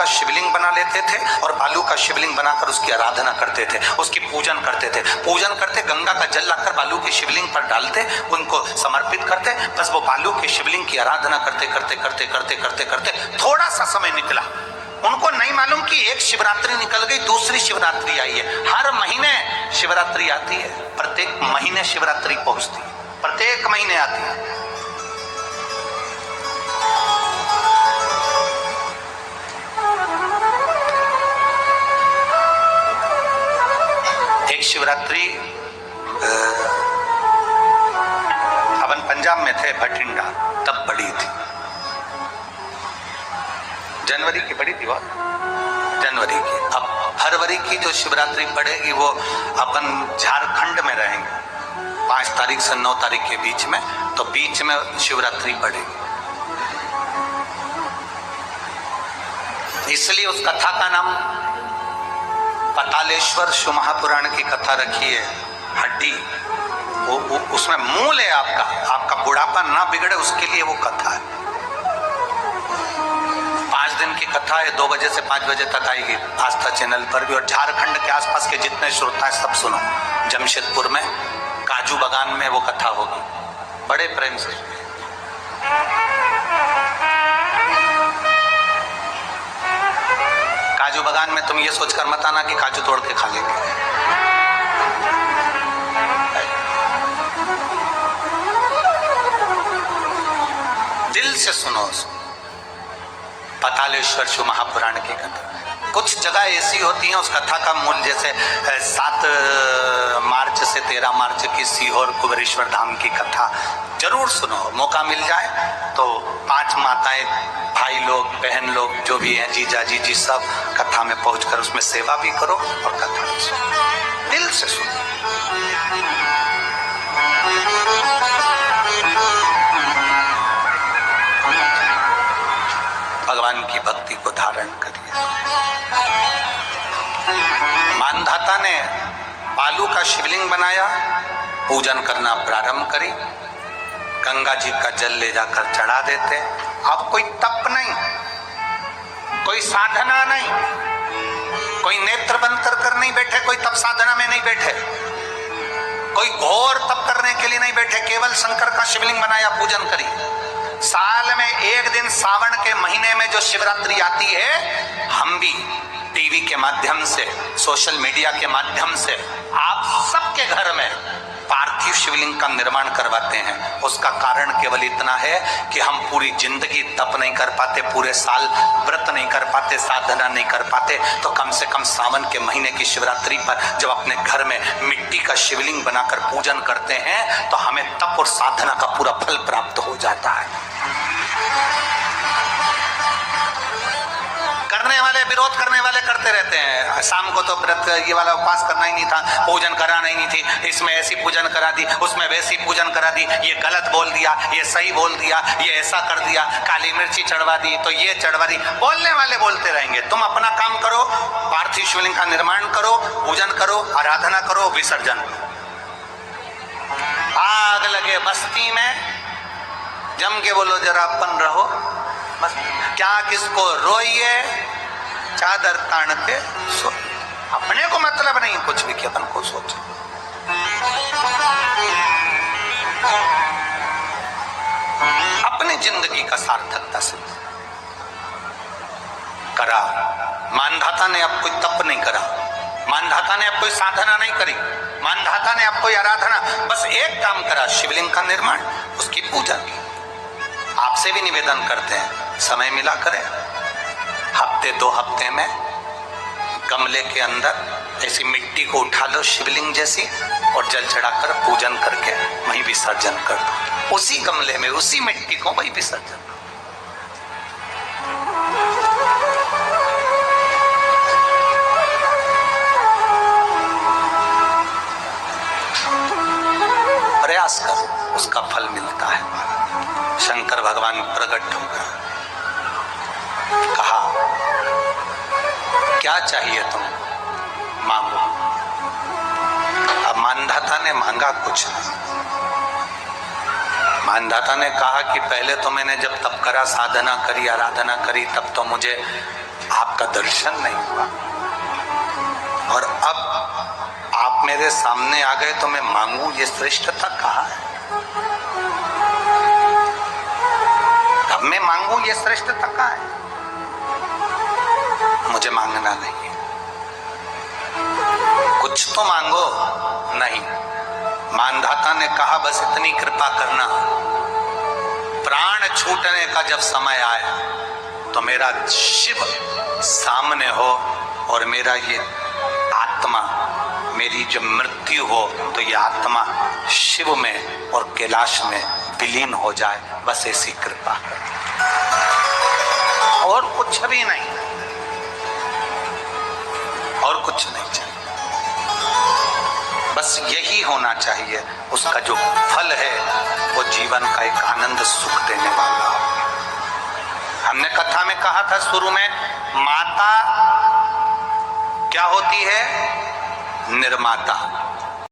शिवलिंग बना लेते थे और बालू का शिवलिंग बनाकर उसकी आराधना करते थे, उसकी पूजन करते थे। पूजन करते, गंगा का जल लाकर बालू के शिवलिंग पर डालते, उनको समर्पित करते। बस वो बालू के शिवलिंग की आराधना करते करते करते करते करते करते थोड़ा सा समय निकला। उनको नहीं मालूम कि एक शिवरात्रि निकल गई, दूसरी शिवरात्रि आई है। हर महीने शिवरात्रि आती है, प्रत्येक महीने शिवरात्रि पहुंचती है, प्रत्येक महीने आती है। एक शिवरात्रि अपन पंजाब में थे, भटिंडा, तब पड़ी थी, जनवरी की पड़ी थी बात, जनवरी की। अब फरवरी की जो शिवरात्रि पड़ेगी वो अपन झारखंड में रहेंगे 5 तारीख से 9 तारीख के बीच में, तो बीच में शिवरात्रि पड़ेगी। इसलिए उस कथा का नाम पतालेश्वर शिव महापुराण की कथा रखी है। हड्डी उसमें मूल है, आपका बुढ़ापा ना बिगड़े उसके लिए वो कथा है। 5 दिन की कथा है, 2 बजे से 5 बजे तक आएगी आस्था चैनल पर भी। और झारखंड के आसपास के जितने श्रोता हैं सब सुनो। जमशेदपुर में काजू बागान में वो कथा होगी, बड़े प्रेम से। काजू बागान में तुम ये सोचकर मत आना कि काजू तोड़ के खा लेंगे। दिल से सुनो पतालेश्वर शिव महापुराण की कथा। कुछ जगह ऐसी होती हैं उस कथा का मूल, जैसे 7 मार्च से 13 मार्च की सीहोर कुबेरेश्वर धाम की कथा जरूर सुनो, मौका मिल जाए तो। 5 माताएं, भाई लोग, बहन लोग जो भी हैं, जीजा जी सब कथा में पहुंचकर उसमें सेवा भी करो और कथा भी सुनो, दिल से सुनो। भगवान की भक्ति को धारण करिए। मानधाता ने बालू का शिवलिंग बनाया, पूजन करना प्रारंभ करी, गंगा जी का जल ले जाकर चढ़ा देते। अब कोई तप नहीं, कोई साधना नहीं, कोई नेत्र बंद कर नहीं बैठे, कोई तप साधना में नहीं बैठे, कोई घोर तप करने के लिए नहीं बैठे, केवल शंकर का शिवलिंग बनाया, पूजन करी। साल में एक दिन सावन के महीने में जो शिवरात्रि आती है, हम भी टीवी के माध्यम से, सोशल मीडिया के माध्यम से आप सबके घर में पार्थिव शिवलिंग का निर्माण करवाते हैं। उसका कारण केवल इतना है कि हम पूरी जिंदगी तप नहीं कर पाते, पूरे साल व्रत नहीं कर पाते, साधना नहीं कर पाते, तो कम से कम सावन के महीने की शिवरात्रि पर जब अपने घर में मिट्टी का शिवलिंग बनाकर पूजन करते हैं तो हमें तप और साधना का पूरा फल प्राप्त हो जाता है। करने वाले, विरोध करने वाले करते रहते हैं। शाम को तो व्रत ये वाला उपवास करना ही नहीं था, पूजन कराना ही नहीं थी, इसमें ऐसी पूजन करा दी, उसमें वैसी पूजन करा दी, ये गलत बोल दिया, ये सही बोल दिया, ये ऐसा कर दिया, काली मिर्ची चढ़वा दी तो ये चढ़वा दी। बोलने वाले बोलते रहेंगे। तुम अपना काम करो, पार्थिव शिवलिंग का निर्माण करो, पूजन करो, आराधना करो, विसर्जन। आग लगे बस्ती में, जम के बोलो जरा अपन रहो, बस क्या किसको रोइए, चादर तान के सो। अपने को मतलब नहीं कुछ भी कि अपन को सोचे। अपनी जिंदगी का सार्थकता से करा। मानधाता ने अब कोई तप नहीं करा, मानधाता ने अब कोई साधना नहीं करी, मानधाता ने अब कोई आराधना, बस एक काम करा, शिवलिंग का निर्माण, उसकी पूजा की। आपसे भी निवेदन करते हैं, समय मिला करें, हफ्ते 2 हफ्ते में गमले के अंदर ऐसी मिट्टी को उठा लो शिवलिंग जैसी और जल चढ़ाकर पूजन करके वहीं विसर्जन कर दो। उसी गमले में, उसी मिट्टी को वहीं विसर्जन। प्रयास करो, उसका फल मिलता है। शंकर भगवान प्रकट होकर कहा, क्या चाहिए तुम मांगो। अब मानधाता ने मांगा कुछ नहीं। मानधाता ने कहा कि पहले तो मैंने जब तप करा, साधना करी, आराधना करी, तब तो मुझे आपका दर्शन नहीं हुआ, और अब आप मेरे सामने आ गए तो मैं मांगू ये श्रेष्ठता कहाँ है? अब मैं मांगू ये श्रेष्ठता कहाँ है? मुझे मांगना नहीं है। कुछ तो मांगो। नहीं, मानधाता ने कहा बस इतनी कृपा करना, प्राण छूटने का जब समय आए तो मेरा शिव सामने हो और मेरा ये आत्मा, मेरी जब मृत्यु हो तो ये आत्मा शिव में और कैलाश में विलीन हो जाए, बस ऐसी कृपा कर, और कुछ भी नहीं, और कुछ नहीं चाहिए। बस यही होना चाहिए। उसका जो फल है वो जीवन का एक आनंद सुख देने वाला हो। हमने कथा में कहा था शुरू में, माता क्या होती है? निर्माता।